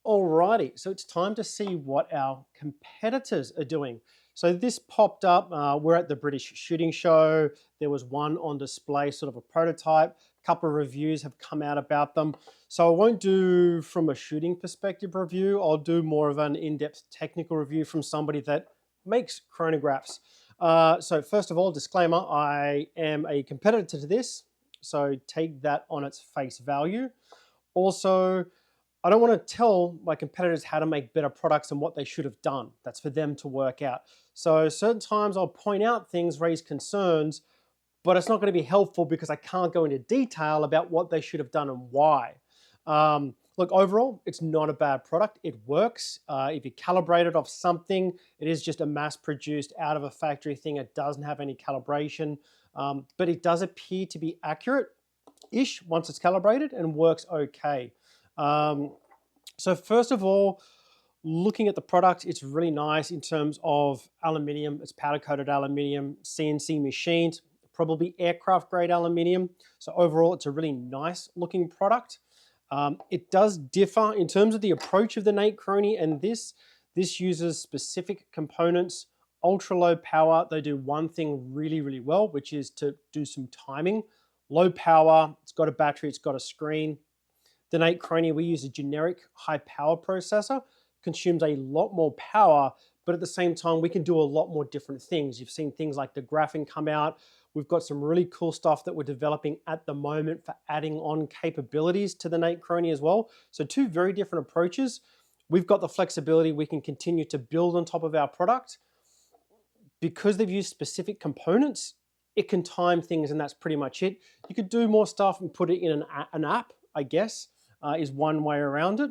Alrighty, so it's time to see what our competitors are doing. So this popped up, we're at the British Shooting Show. There was one on display, sort of a prototype. A couple of reviews have come out about them. So I won't do from a shooting perspective review. I'll do more of an in-depth technical review from somebody that makes chronographs. So first of all, disclaimer, I am a competitor to this. So take that on its face value. Also, I don't want to tell my competitors how to make better products and what they should have done. That's for them to work out. So certain times I'll point out things, raise concerns, but it's not going to be helpful because I can't go into detail about what they should have done and why. Look, overall, it's not a bad product. It works. If you calibrate it off something, it is just a mass-produced, out of a factory thing. It doesn't have any calibration, but it does appear to be accurate-ish once it's calibrated and works okay. So first of all, looking at the product, it's really nice in terms of aluminium. It's powder-coated aluminium, CNC machined, probably aircraft grade aluminium. So overall, it's a really nice looking product. It does differ in terms of the approach of the Nate Croney, and this uses specific components, ultra low power. They do one thing really, really well, which is to do some timing. Low power, it's got a battery, it's got a screen. The Nate Croney, we use a generic high power processor, consumes a lot more power, but at the same time, we can do a lot more different things. You've seen things like the graphing come out. We've got some really cool stuff that we're developing at the moment for adding on capabilities to the Nate Croney as well. So two very different approaches. We've got the flexibility. We can continue to build on top of our product. Because they've used specific components, it can time things, and that's pretty much it. You could do more stuff and put it in an app, I guess. Is one way around it.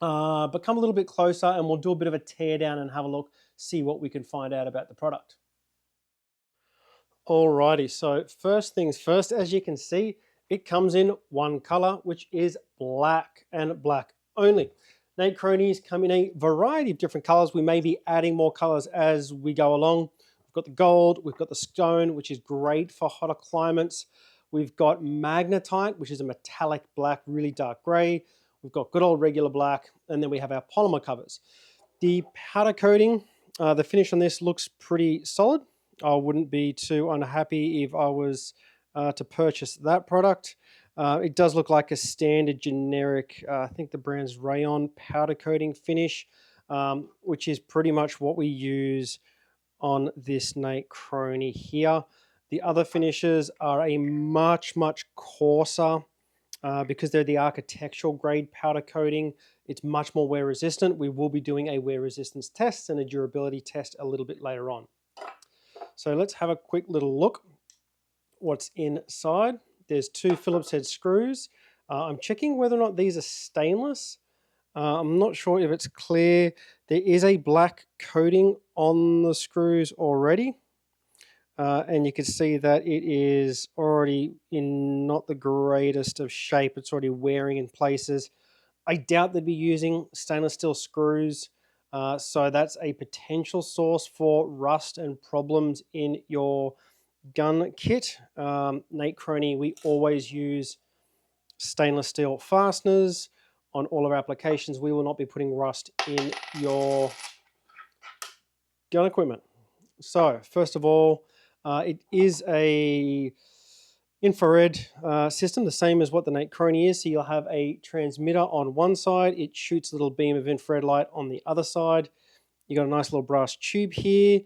But come a little bit closer and we'll do a bit of a tear down and have a look, see what we can find out about the product. Alrighty, so first things first, as you can see, it comes in one color, which is black and black only. Nate Cronies come in a variety of different colors. We may be adding more colors as we go along. We've got the gold, we've got the stone, which is great for hotter climates. We've got magnetite, which is a metallic black, really dark gray. We've got good old regular black, and then we have our polymer covers. The powder coating, the finish on this looks pretty solid. I wouldn't be too unhappy if I was to purchase that product. It does look like a standard generic, I think the brand's Rayon powder coating finish, which is pretty much what we use on this Nate Croney here. The other finishes are a much, much coarser, because they're the architectural grade powder coating. It's much more wear resistant. We will be doing a wear resistance test and a durability test a little bit later on. So let's have a quick little look what's inside. There's two Phillips head screws. I'm checking whether or not these are stainless. I'm not sure if it's clear. There is a black coating on the screws already. And you can see that it is already in not the greatest of shape. It's already wearing in places. I doubt they'd be using stainless steel screws. So that's a potential source for rust and problems in your gun kit. Nate Croney, we always use stainless steel fasteners on all of our applications. We will not be putting rust in your gun equipment. So first of all, it is a infrared system, the same as what the Nate Croney is. So you'll have a transmitter on one side. It shoots a little beam of infrared light on the other side. You got a nice little brass tube here.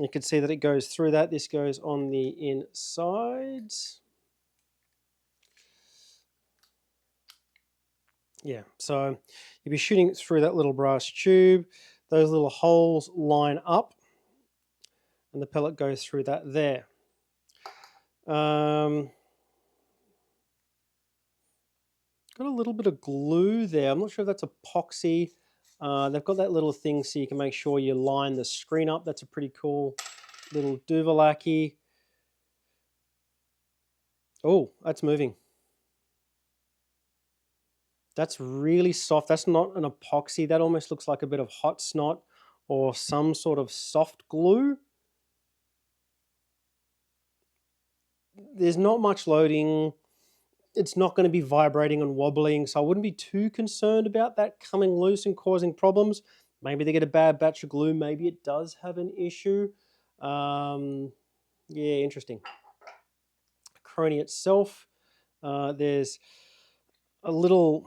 You can see that it goes through that. This goes on the inside. Yeah, so you'll be shooting through that little brass tube. Those little holes line up, and the pellet goes through that there. Got a little bit of glue there. I'm not sure if that's epoxy. They've got that little thing so you can make sure you line the screen up. That's a pretty cool little Duvalaki. Oh, that's moving. That's really soft. That's not an epoxy. That almost looks like a bit of hot snot or some sort of soft glue. There's not much loading. It's not going to be vibrating and wobbling, so I wouldn't be too concerned about that coming loose and causing problems. Maybe they get a bad batch of glue. Maybe it does have an issue. Yeah, interesting. Chrony itself, there's a little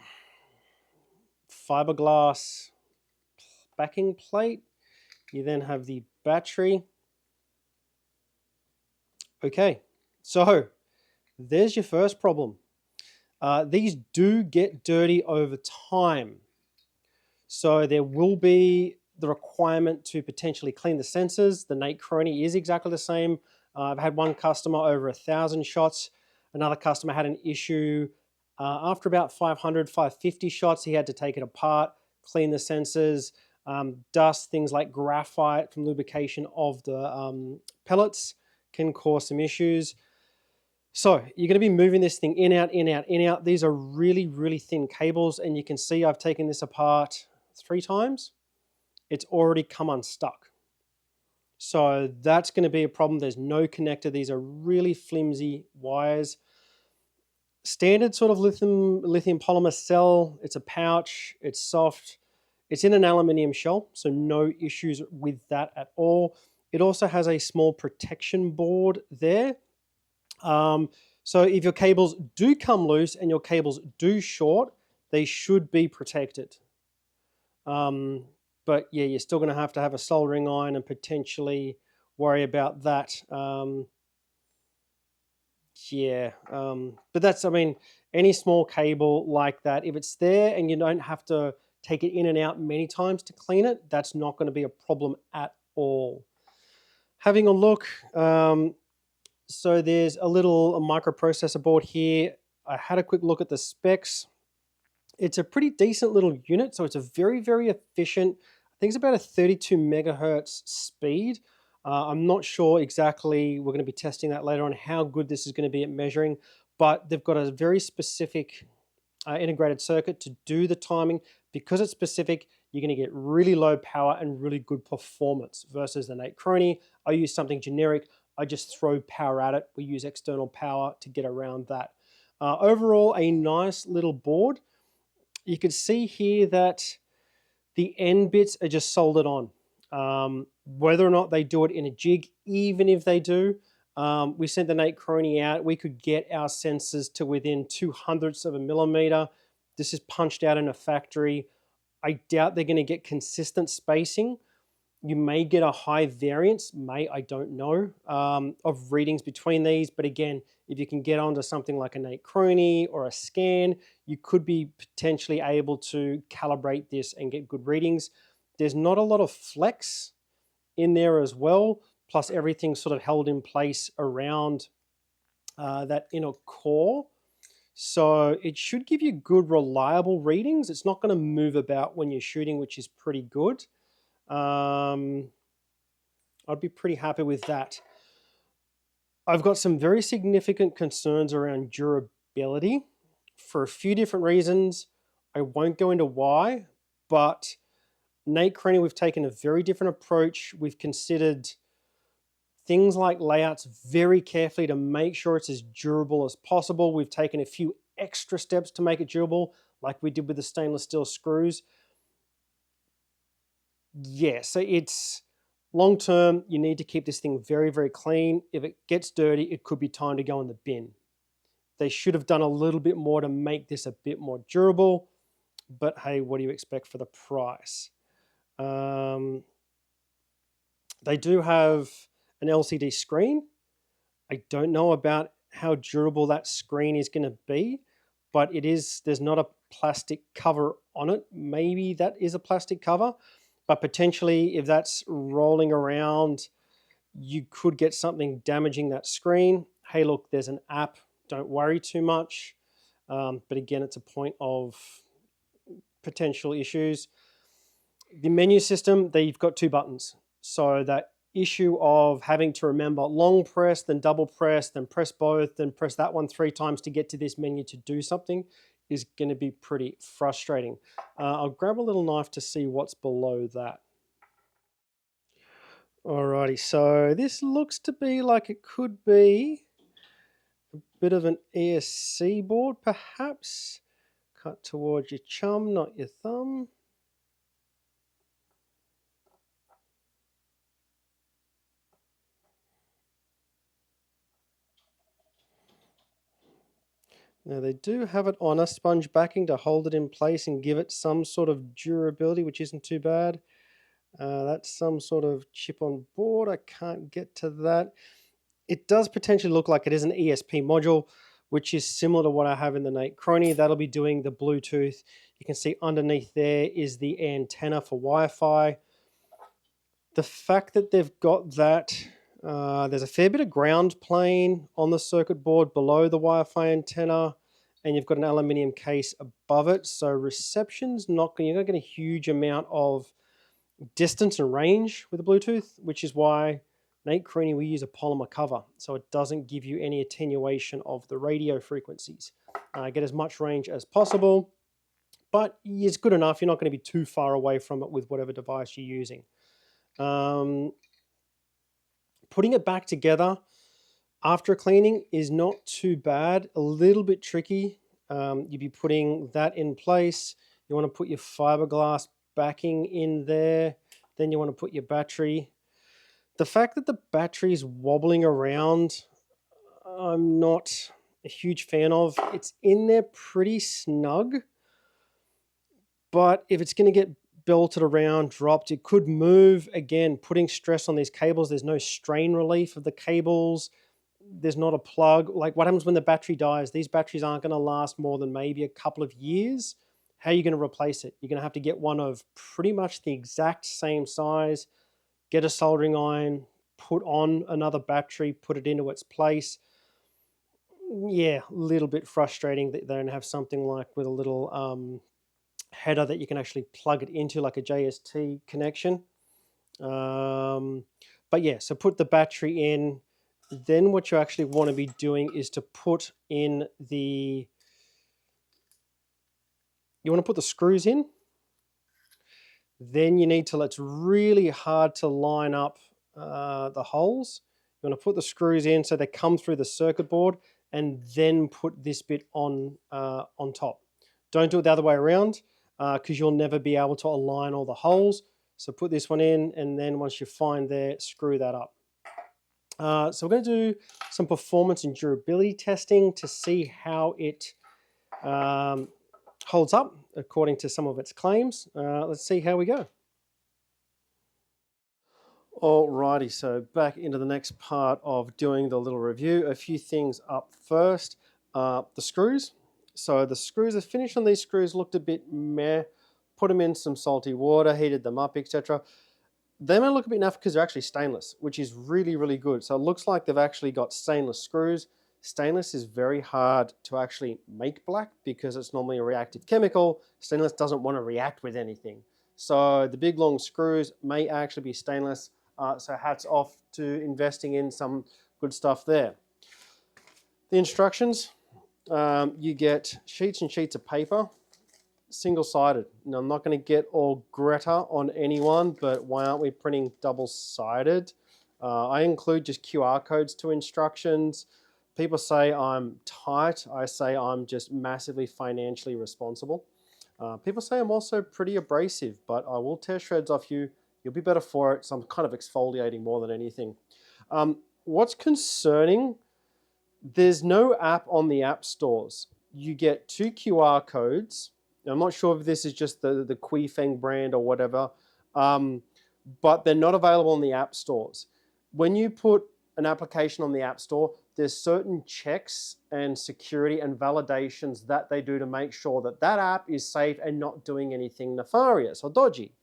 fiberglass backing plate. You then have the battery. Okay, so there's your first problem. These do get dirty over time. So there will be the requirement to potentially clean the sensors. The Nate Chrony is exactly the same. I've had one customer over 1,000 shots. Another customer had an issue after about 500, 550 shots. He had to take it apart, clean the sensors, dust, things like graphite from lubrication of the pellets can cause some issues. So you're going to be moving this thing in, out, in, out, in, out. These are really, really thin cables, and you can see I've taken this apart 3 times. It's already come unstuck. So that's going to be a problem. There's no connector. These are really flimsy wires. Standard sort of lithium polymer cell. It's a pouch. It's soft. It's in an aluminium shell, so no issues with that at all. It also has a small protection board there. So if your cables do come loose and your cables do short, they should be protected. But yeah, you're still going to have a soldering iron and potentially worry about that. But that's, I mean, any small cable like that, if it's there and you don't have to take it in and out many times to clean it, that's not going to be a problem at all. Having a look, so there's a microprocessor board here. I had a quick look at the specs. It's a pretty decent little unit, so it's a very, very efficient. I think it's about a 32 megahertz speed. I'm not sure exactly, we're going to be testing that later on, how good this is going to be at measuring, but they've got a very specific integrated circuit to do the timing. Because it's specific, you're going to get really low power and really good performance versus the Nate Chrony. I use something generic. I just throw power at it. We use external power to get around that. Overall, a nice little board. You can see here that the end bits are just soldered on. Whether or not they do it in a jig, even if they do, we sent the Nate Chrony out. We could get our sensors to within 200ths of a millimeter. This is punched out in a factory. I doubt they're going to get consistent spacing. You may get a high variance, I don't know, of readings between these. But again, if you can get onto something like a Nate Chrony or a scan, you could be potentially able to calibrate this and get good readings. There's not a lot of flex in there as well, plus everything's sort of held in place around that inner core. So it should give you good, reliable readings. It's not going to move about when you're shooting, which is pretty good. I'd be pretty happy with that. I've got some very significant concerns around durability for a few different reasons. I won't go into why, but Nate Chrony, we've taken a very different approach. We've considered things like layouts very carefully to make sure it's as durable as possible. We've taken a few extra steps to make it durable, like we did with the stainless steel screws. Yeah, so it's long term, you need to keep this thing very, very clean. If it gets dirty, it could be time to go in the bin. They should have done a little bit more to make this a bit more durable, but hey, what do you expect for the price? They do have an LCD screen. I don't know about how durable that screen is going to be, but there's not a plastic cover on it. Maybe that is a plastic cover, but potentially if that's rolling around, you could get something damaging that screen. Hey, look, there's an app. Don't worry too much. But again, it's a point of potential issues. The menu system, they've got 2 buttons. So that issue of having to remember long press, then double press, then press both, then press that one 3 times to get to this menu to do something is going to be pretty frustrating. I'll grab a little knife to see what's below that. Alrighty, so this looks to be like it could be bit of an ESC board, perhaps. Cut towards your chum, not your thumb. Now they do have it on a sponge backing to hold it in place and give it some sort of durability, which isn't too bad. That's some sort of chip on board. I can't get to that. It does potentially look like it is an ESP module, which is similar to what I have in the Nate Crony. That'll be doing the Bluetooth. You can see underneath there is the antenna for Wi-Fi. The fact that they've got that, there's a fair bit of ground plane on the circuit board below the Wi-Fi antenna, and you've got an aluminium case above it. So reception's not going, you're not getting a huge amount of distance and range with the Bluetooth, which is why Nate Creaney, we use a polymer cover, so it doesn't give you any attenuation of the radio frequencies. Get as much range as possible, but it's good enough. You're not going to be too far away from it with whatever device you're using. Putting it back together after cleaning is not too bad. A little bit tricky. You'd be putting that in place. You want to put your fiberglass backing in there. Then you want to put your battery. The fact that the battery's wobbling around, I'm not a huge fan of. It's in there pretty snug, but if it's going to get belted around, dropped, it could move. Again, putting stress on these cables. There's no strain relief of the cables. There's not a plug. Like, what happens when the battery dies? These batteries aren't going to last more than maybe a couple of years. How are you going to replace it? You're going to have to get one of pretty much the exact same size, get a soldering iron, put on another battery, put it into its place. Yeah, a little bit frustrating that they don't have something like with a little header that you can actually plug it into, like a JST connection. But yeah, so put the battery in. Then what you actually want to be doing is to put in the, you want to put the screws in. Then you need to, it's really hard to line up the holes. You want to put the screws in so they come through the circuit board, and then put this bit on top. Don't do it the other way around, because you'll never be able to align all the holes. So put this one in, and then once you find there, screw that up. So we're going to do some performance and durability testing to see how it holds up according to some of its claims. Let's see how we go. Alrighty, so back into the next part of doing the little review. A few things up first. The screws. So the screws, the finish on these screws looked a bit meh. Put them in some salty water, heated them up, etc. They may look a bit naff because they're actually stainless, which is really, really good. So it looks like they've actually got stainless screws. Stainless is very hard to actually make black because it's normally a reactive chemical. Stainless doesn't want to react with anything. So the big long screws may actually be stainless. So hats off to investing in some good stuff there. The instructions, you get sheets and sheets of paper, single-sided. Now, I'm not going to get all Greta on anyone, but why aren't we printing double-sided? I include just QR codes to instructions. People say I'm tight. I say I'm just massively financially responsible. People say I'm also pretty abrasive, but I will tear shreds off you. You'll be better for it. So I'm kind of exfoliating more than anything. What's concerning, there's no app on the app stores. You get 2 QR codes. Now, I'm not sure if this is just the quifeng brand or whatever, but they're not available in the app stores. When you put an application on the app store, there's certain checks and security and validations that they do to make sure that that app is safe and not doing anything nefarious or dodgy.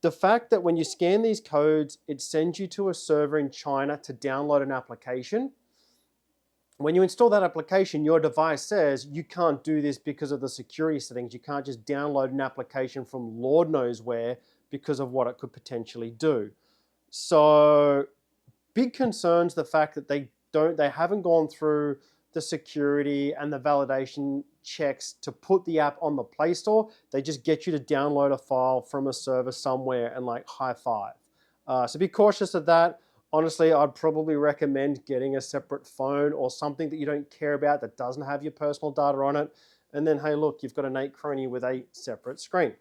The fact that when you scan these codes, it sends you to a server in China to download an application. When you install that application, your device says you can't do this because of the security settings. You can't just download an application from Lord knows where because of what it could potentially do. So big concerns, the fact that they haven't gone through the security and the validation checks to put the app on the Play Store. They just get you to download a file from a server somewhere and like high five. So be cautious of that. honestly, I'd probably recommend getting a separate phone or something that you don't care about that doesn't have your personal data on it. And then, hey, look, you've got an 8 Chrony with a separate screen.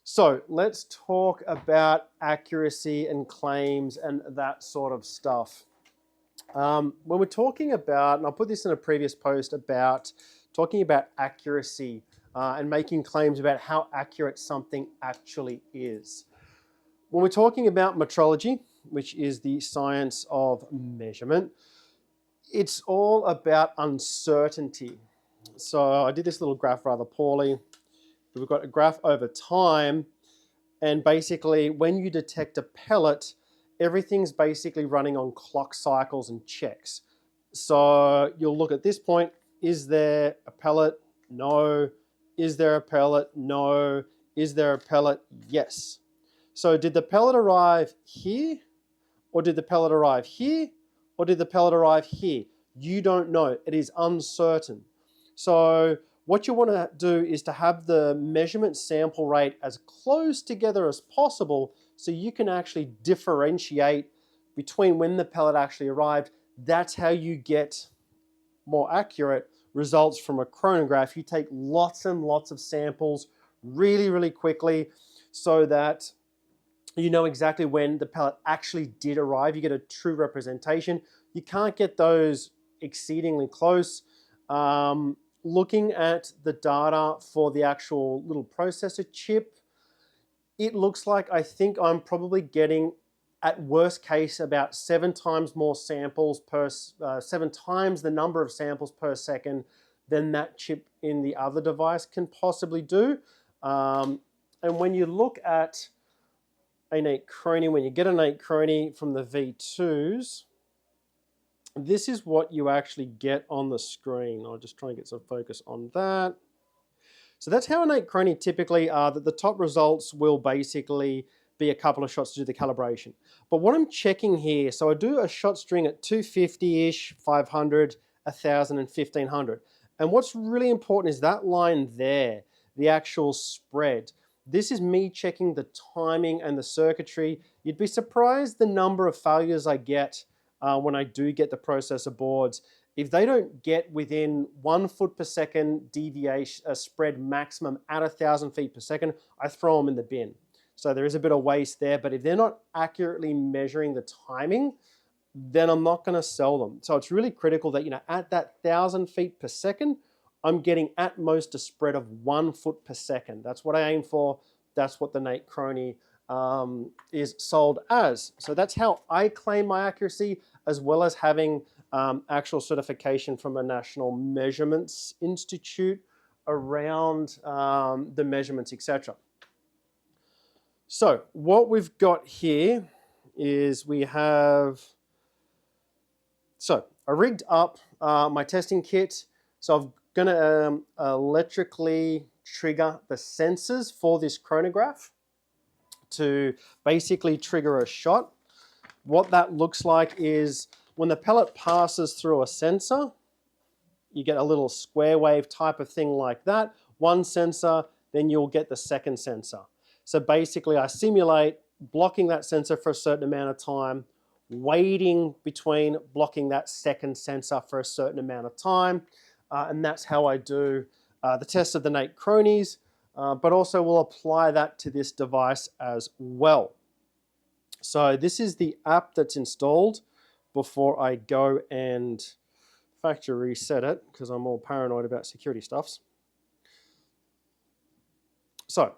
So let's talk about accuracy and claims and that sort of stuff. When we're talking about, and I'll put this in a previous post about talking about accuracy and making claims about how accurate something actually is. When we're talking about metrology, which is the science of measurement, it's all about uncertainty. So I did this little graph rather poorly. We've got a graph over time, and basically when you detect a pellet, everything's basically running on clock cycles and checks. So you'll look at this point, is there a pellet? No. Is there a pellet? No. Is there a pellet? Yes. So did the pellet arrive here? Or did the pellet arrive here? Or did the pellet arrive here? You don't know. It is uncertain. So what you want to do is to have the measurement sample rate as close together as possible so you can actually differentiate between when the pellet actually arrived. That's how you get more accurate results from a chronograph. You take lots and lots of samples really, really quickly so that you know exactly when the pellet actually did arrive. You get a true representation. You can't get those exceedingly close. Looking at the data for the actual little processor chip, it looks like I think I'm probably getting, at worst case, about 7 times more samples per, 7 times the number of samples per second than that chip in the other device can possibly do. And when you look at an 8 Chrony, when you get an 8 Chrony from the V2s, this is what you actually get on the screen. I'll just try and get some focus on that. So that's how an 8 Chrony typically are, that the top results will basically be a couple of shots to do the calibration. But what I'm checking here, so I do a shot string at 250-ish, 500, 1000 and 1500. And what's really important is that line there, the actual spread. This is me checking the timing and the circuitry. You'd be surprised the number of failures I get when I do get the processor boards. If they don't get within 1 foot per second deviation, spread maximum at 1000 feet per second, I throw them in the bin. So there is a bit of waste there, but if they're not accurately measuring the timing, then I'm not going to sell them. So it's really critical that, you know, at that 1000 feet per second, I'm getting at most a spread of 1 foot per second. That's what I aim for. That's what the 8 Chrony is sold as. So that's how I claim my accuracy, as well as having actual certification from a National Measurements Institute around the measurements, etc. So what we've got here is we have, so I rigged up my testing kit. So I'm going to electrically trigger the sensors for this chronograph to basically trigger a shot. What that looks like is when the pellet passes through a sensor, you get a little square wave type of thing like that. One sensor, then you'll get the second sensor. So basically I simulate blocking that sensor for a certain amount of time, waiting between blocking that second sensor for a certain amount of time. And that's how I do the test of the 8 Chronies, but also will apply that to this device as well. So this is the app that's installed before I go and factory reset it, because I'm all paranoid about security stuffs. So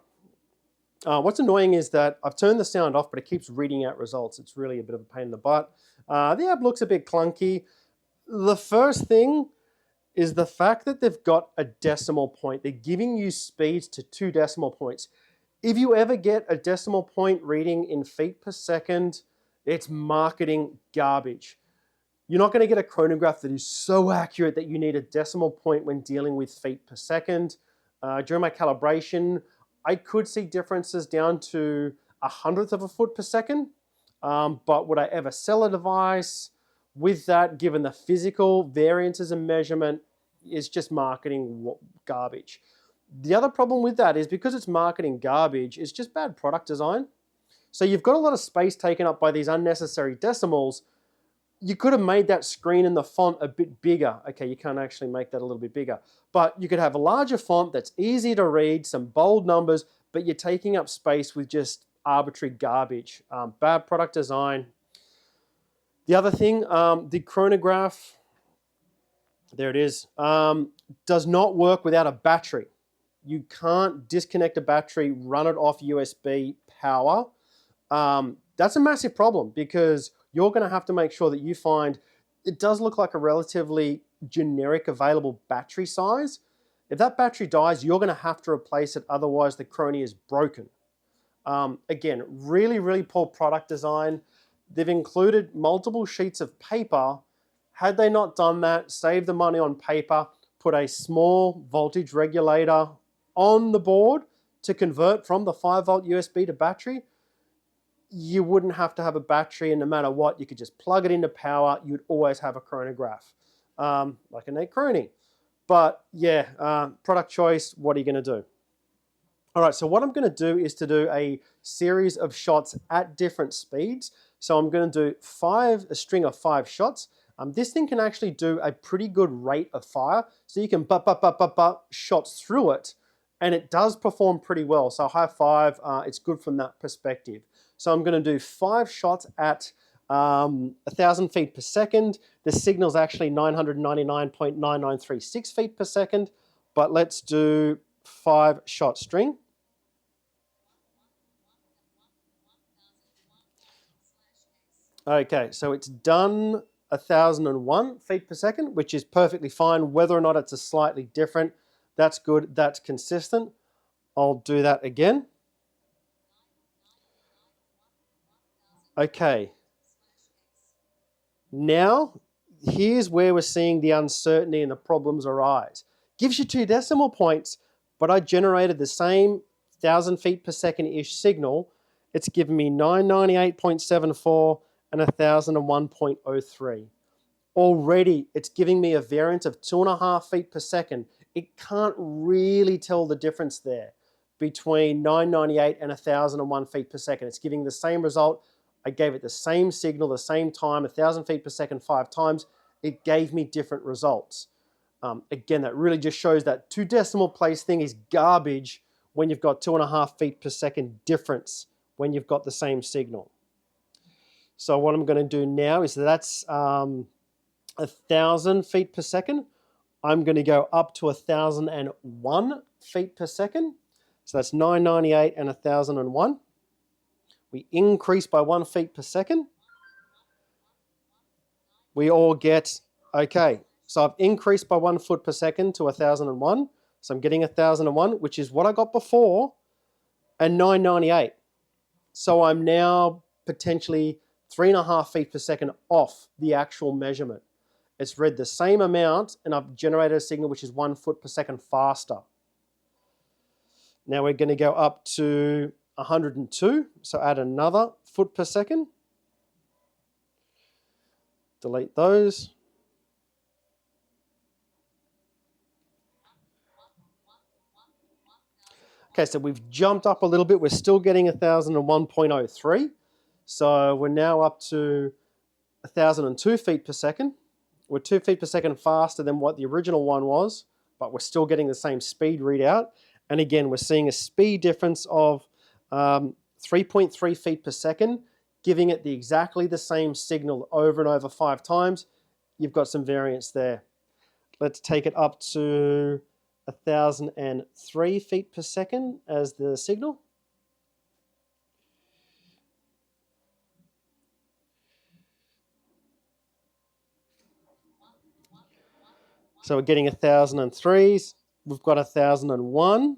what's annoying is that I've turned the sound off, but it keeps reading out results. It's really a bit of a pain in the butt. The app looks a bit clunky. The first thing is the fact that they've got a decimal point. They're giving you speeds to 2 decimal points. If you ever get a decimal point reading in feet per second, it's marketing garbage. You're not going to get a chronograph that is so accurate that you need a decimal point when dealing with feet per second. During my calibration, I could see differences down to 1/100th of a foot per second. But would I ever sell a device with that, given the physical variances in measurement? Is just marketing garbage. The other problem with that is because it's marketing garbage, it's just bad product design. So you've got a lot of space taken up by these unnecessary decimals. You could have made that screen and the font a bit bigger. Okay, you can't actually make that a little bit bigger. But you could have a larger font that's easy to read, some bold numbers, but you're taking up space with just arbitrary garbage. Bad product design. The other thing, the chronograph, there it is, does not work without a battery. You can't disconnect a battery, run it off USB power. That's a massive problem because you're going to have to make sure that you find, it does look like a relatively generic available battery size. If that battery dies, you're going to have to replace it, otherwise the Chrony is broken. Again, really, really poor product design. They've included multiple sheets of paper. Had they not done that, save the money on paper, put a small voltage regulator on the board to convert from the 5-volt USB to battery, you wouldn't have to have a battery, and no matter what, you could just plug it into power. You'd always have a chronograph, like an Chrony. But yeah, product choice, what are you going to do? All right, so what I'm going to do is to do a series of shots at different speeds. So I'm going to do a string of 5 shots. This thing can actually do a pretty good rate of fire. So you can shots through it, and it does perform pretty well. So high five, it's good from that perspective. So I'm going to do 5 shots at 1,000 feet per second. The signal's actually 999.9936 feet per second, but let's do 5 shot string. Okay, so it's done 1,001 feet per second, which is perfectly fine. Whether or not it's a slightly different, that's good, that's consistent. I'll do that again. Okay. Now, here's where we're seeing the uncertainty and the problems arise. Gives you 2 decimal points, but I generated the same 1,000 feet per second-ish signal. It's given me 998.74 and 1,001.03. Already, it's giving me a variance of 2.5 feet per second. It can't really tell the difference there between 998 and 1,001 feet per second. It's giving the same result. I gave it the same signal, the same time, 1,000 feet per second 5 times. It gave me different results. Again, that really just shows that 2 decimal place thing is garbage when you've got 2.5 feet per second difference when you've got the same signal. So what I'm going to do now is that's 1,000 feet per second. I'm going to go up to 1,001 feet per second. So that's 998 and 1,001. We increase by 1 feet per second. We all get, okay, so I've increased by 1 foot per second to 1,001. So I'm getting 1,001, which is what I got before, and 998. So I'm now potentially 3.5 feet per second off the actual measurement. It's read the same amount, and I've generated a signal which is 1 foot per second faster. Now we're going to go up to 102, so add another foot per second. Delete those. Okay, so we've jumped up a little bit. We're still getting 1,001.03. So we're now up to 1,002 feet per second. We're 2 feet per second faster than what the original one was, but we're still getting the same speed readout. And again, we're seeing a speed difference of 3.3 feet per second, giving it exactly the same signal over and over 5 times. You've got some variance there. Let's take it up to 1,003 feet per second as the signal. So we're getting 1,003s. We've got 1,001.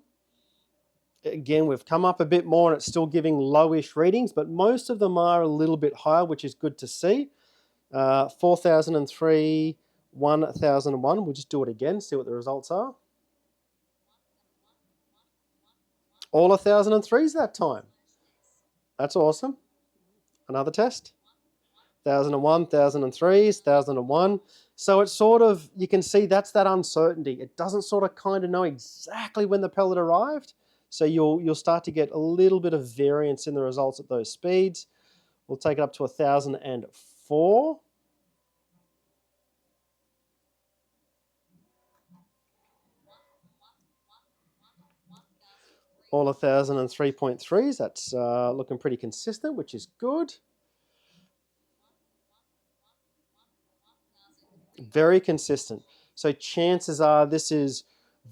Again, we've come up a bit more and it's still giving lowish readings, but most of them are a little bit higher, which is good to see. 4,003, 1,001. We'll just do it again, see what the results are. All 1,003s that time. That's awesome. Another test. 1,001, 1,003s, 1,001. So it's sort of, you can see that's that uncertainty. It doesn't sort of kind of know exactly when the pellet arrived. So you'll start to get a little bit of variance in the results at those speeds. We'll take it up to 1004. All 1003.3s. That's looking pretty consistent, which is good. Very consistent. So chances are this is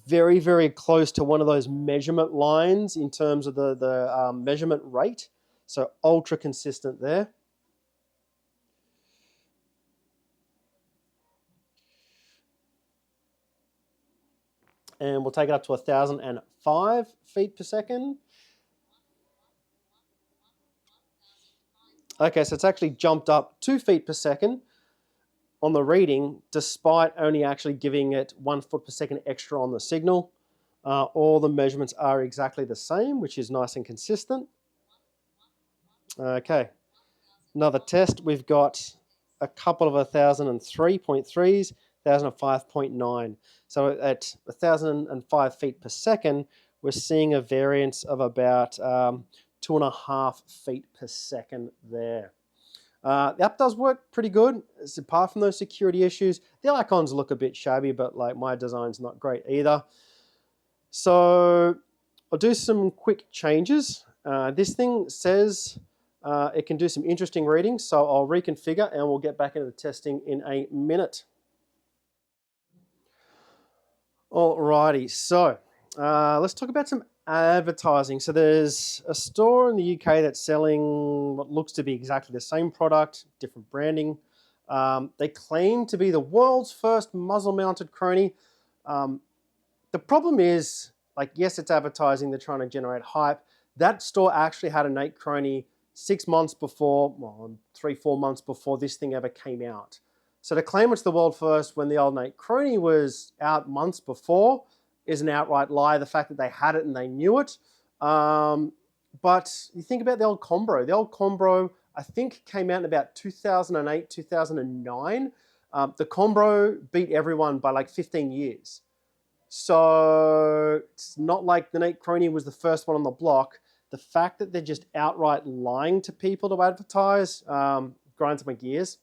very, very close to one of those measurement lines in terms of the measurement rate. So ultra consistent there. And we'll take it up to 1005 feet per second. Okay, so it's actually jumped up 2 feet per second on the reading, despite only actually giving it 1 foot per second extra on the signal. All the measurements are exactly the same, which is nice and consistent. Okay, another test. We've got a couple of 1003.3s, 1005.9. So at 1005 feet per second, we're seeing a variance of about 2.5 feet per second there. The app does work pretty good. It's apart from those security issues. The icons look a bit shabby, but like my design's not great either. So I'll do some quick changes. This thing says it can do some interesting readings, so I'll reconfigure and we'll get back into the testing in a minute. Alrighty, so let's talk about some advertising. So there's a store in the UK that's selling what looks to be exactly the same product, different branding. They claim to be the world's first muzzle-mounted chrony. The problem is, like, yes, it's advertising, they're trying to generate hype. That store actually had a Nate Chrony 6 months before, well, 3-4 months before this thing ever came out. So to claim it's the world first when the old Nate Chrony was out months before is an outright lie. The fact that they had it and they knew it. But you think about the old Combro. The old Combro, I think, came out in about 2008, 2009. The Combro beat everyone by like 15 years. So it's not like the Nate Chrony was the first one on the block. The fact that they're just outright lying to people to advertise grinds my gears.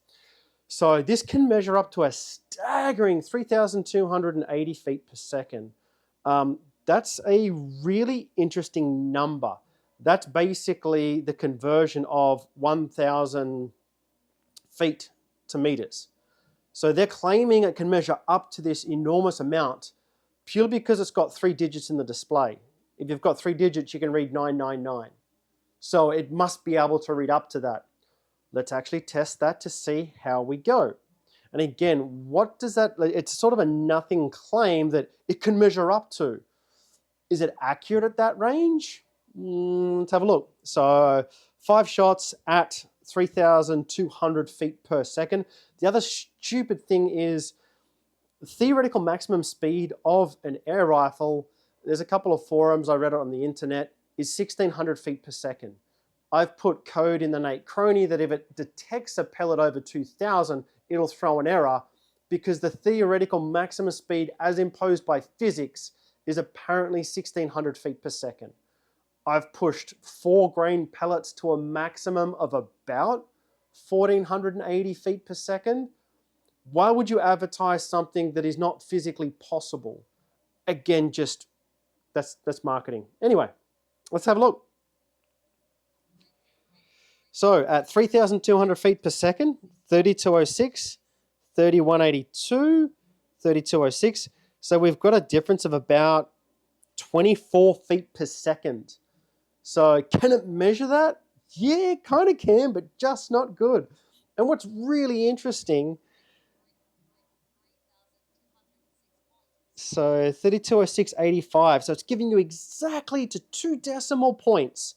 So this can measure up to a staggering 3,280 feet per second. That's a really interesting number. That's basically the conversion of 1,000 feet to meters. So they're claiming it can measure up to this enormous amount purely because it's got 3 digits in the display. If you've got 3 digits, you can read 999. So it must be able to read up to that. Let's actually test that to see how we go. And again, what does that, it's sort of a nothing claim that it can measure up to. Is it accurate at that range? Let's have a look. So 5 shots at 3,200 feet per second. The other stupid thing is the theoretical maximum speed of an air rifle, there's a couple of forums, I read it on the internet, is 1,600 feet per second. I've put code in the Nate Chrony that if it detects a pellet over 2,000, it'll throw an error because the theoretical maximum speed as imposed by physics is apparently 1,600 feet per second. I've pushed 4 grain pellets to a maximum of about 1,480 feet per second. Why would you advertise something that is not physically possible? Again, just that's marketing. Anyway, let's have a look. So at 3,200 feet per second, 3206, 3182, 3206. So we've got a difference of about 24 feet per second. So can it measure that? Yeah, kind of can, but just not good. And what's really interesting, so 3206.85, so it's giving you exactly to 2 decimal points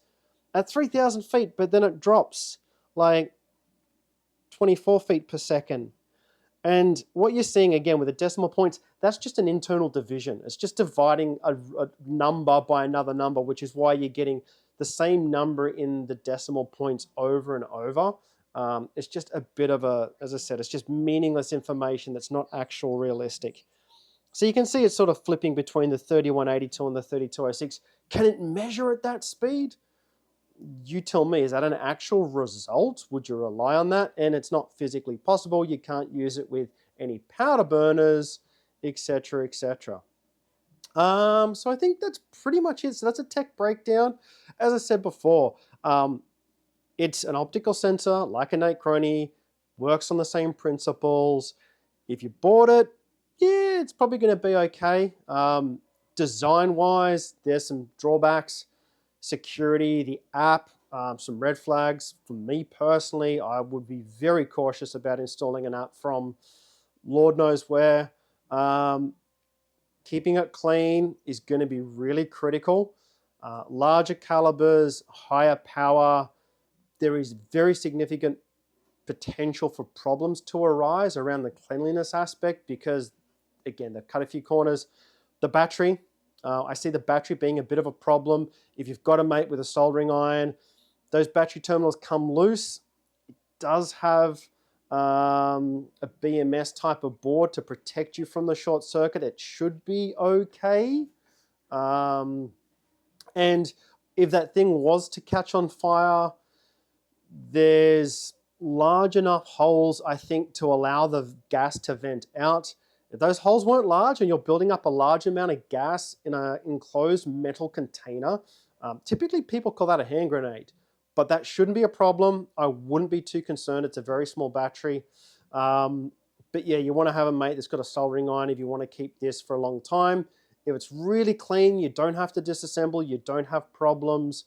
at 3,000 feet, but then it drops like 24 feet per second. And what you're seeing again with the decimal points, that's just an internal division. It's just dividing a number by another number, which is why you're getting the same number in the decimal points over and over. It's just a bit of a, as I said, it's just meaningless information that's not actual realistic. So you can see it's sort of flipping between the 3182 and the 3206. Can it measure at that speed? You tell me, is that an actual result? Would you rely on that? And it's not physically possible. You can't use it with any powder burners, etc., etc. So I think that's pretty much it. So that's a tech breakdown. As I said before, it's an optical sensor like a Nate Crony, works on the same principles. If you bought it, yeah, it's probably going to be okay. Design-wise, there's some drawbacks. Security, the app, some red flags. For me personally, I would be very cautious about installing an app from Lord knows where. Keeping it clean is going to be really critical. Larger calibers, higher power, there is very significant potential for problems to arise around the cleanliness aspect because, again, they've cut a few corners. The battery, I see the battery being a bit of a problem. If you've got a mate with a soldering iron, those battery terminals come loose. It does have a BMS type of board to protect you from the short circuit. It should be okay. And if that thing was to catch on fire, there's large enough holes, I think, to allow the gas to vent out. If those holes weren't large and you're building up a large amount of gas in an enclosed metal container, typically people call that a hand grenade, but that shouldn't be a problem. I wouldn't be too concerned. It's a very small battery. But yeah, you want to have a mate that's got a soldering iron if you want to keep this for a long time. If it's really clean, you don't have to disassemble, you don't have problems,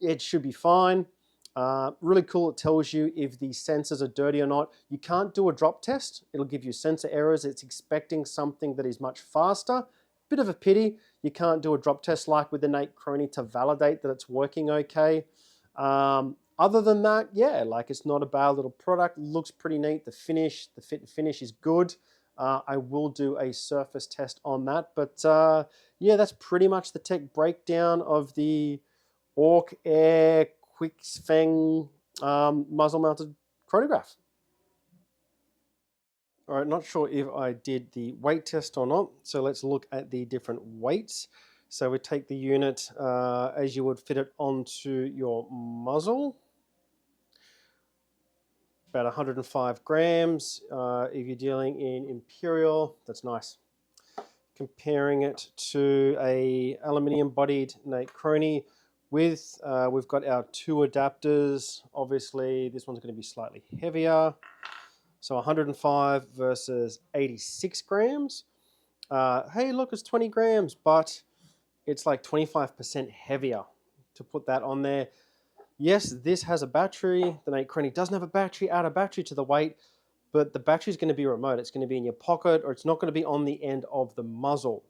it should be fine. Really cool, it tells you if the sensors are dirty or not. You can't do a drop test. It'll give you sensor errors. It's expecting something that is much faster. Bit of a pity. You can't do a drop test like with the Nate Crony to validate that it's working okay. Other than that, yeah, like it's not a bad little product. Looks pretty neat. The finish, the fit and finish is good. I will do a surface test on that. But yeah, that's pretty much the tech breakdown of the Orcair quifeng muzzle-mounted chronograph. All right, not sure if I did the weight test or not, so let's look at the different weights. So we take the unit as you would fit it onto your muzzle, about 105 grams. If you're dealing in imperial, that's nice. Comparing it to a aluminium-bodied Nate Crony, we've got our two adapters. Obviously, this one's going to be slightly heavier. So 105 versus 86 grams. Hey, look, it's 20 grams, but it's like 25% heavier to put that on there. Yes, this has a battery. The Nate Crony doesn't have a battery, add a battery to the weight, but the battery is going to be remote. It's going to be in your pocket, or it's not going to be on the end of the muzzle.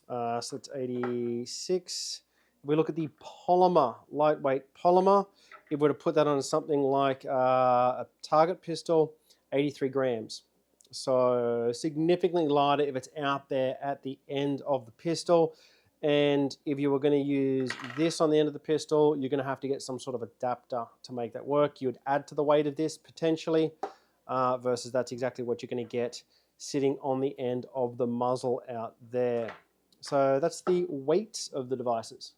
So it's 86. If we look at the polymer, lightweight polymer, if we were to put that on something like a target pistol, 83 grams. So significantly lighter if it's out there at the end of the pistol. And if you were going to use this on the end of the pistol, you're going to have to get some sort of adapter to make that work. You would add to the weight of this potentially, versus that's exactly what you're going to get sitting on the end of the muzzle out there. So that's the weight of the devices.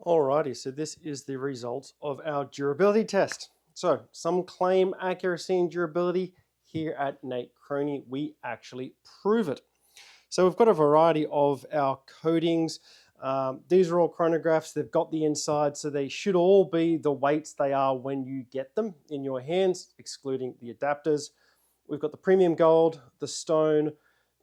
Alrighty, so this is the result of our durability test. So some claim accuracy and durability. Here at Nate Crony, we actually prove it. So we've got a variety of our coatings. These are all chronographs. They've got the inside, so they should all be the weights they are when you get them in your hands, excluding the adapters. We've got the premium gold, the stone,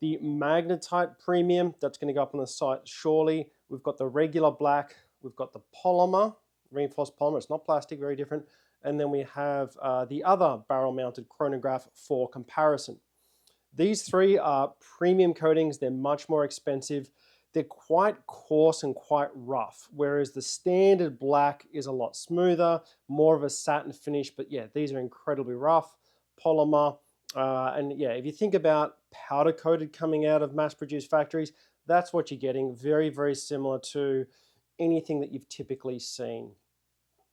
the magnetite premium, that's going to go up on the site surely. We've got the regular black, we've got the polymer, reinforced polymer, it's not plastic, very different. And then we have the other barrel mounted chronograph for comparison. These three are premium coatings, they're much more expensive. They're quite coarse and quite rough, whereas the standard black is a lot smoother, more of a satin finish, but yeah, these are incredibly rough. Polymer, and yeah, if you think about powder coated coming out of mass-produced factories, that's what you're getting, very, very similar to anything that you've typically seen.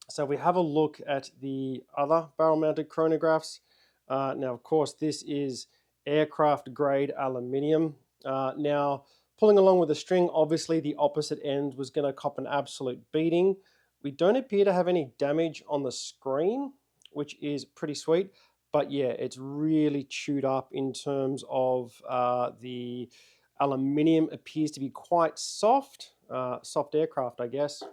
So we have a look at the other barrel-mounted chronographs. Now, of course, this is aircraft-grade aluminium. Now, pulling along with the string, obviously the opposite end was going to cop an absolute beating. We don't appear to have any damage on the screen, which is pretty sweet. But yeah, it's really chewed up in terms of the aluminium appears to be quite soft, soft aircraft, I guess.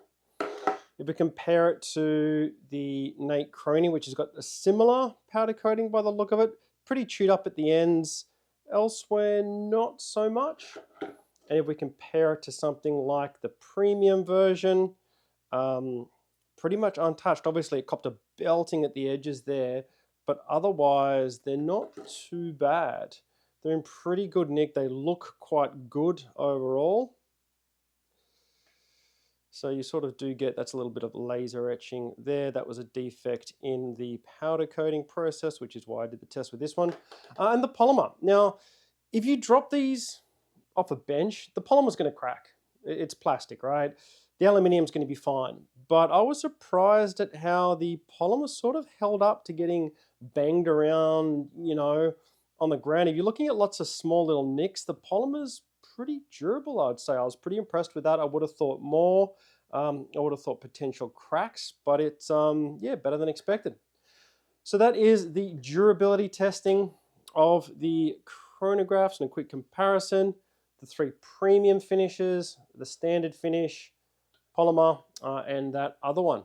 If we compare it to the Nate Crony, which has got a similar powder coating by the look of it, pretty chewed up at the ends, elsewhere not so much. And if we compare it to something like the premium version, pretty much untouched. Obviously it copped a belting at the edges there, but otherwise they're not too bad. They're in pretty good nick. They look quite good overall. So you sort of do get, that's a little bit of laser etching there. That was a defect in the powder coating process, which is why I did the test with this one. And the polymer. Now, if you drop these off a bench, the polymer's going to crack. It's plastic, right? The aluminium's going to be fine. But I was surprised at how the polymer sort of held up to getting banged around, you know, on the ground. If you're looking at lots of small little nicks, the polymer's pretty durable, I'd say. I was pretty impressed with that. I would have thought more. I would have thought potential cracks, but it's, yeah, better than expected. So that is the durability testing of the chronographs and a quick comparison. The three premium finishes, the standard finish, polymer, and that other one.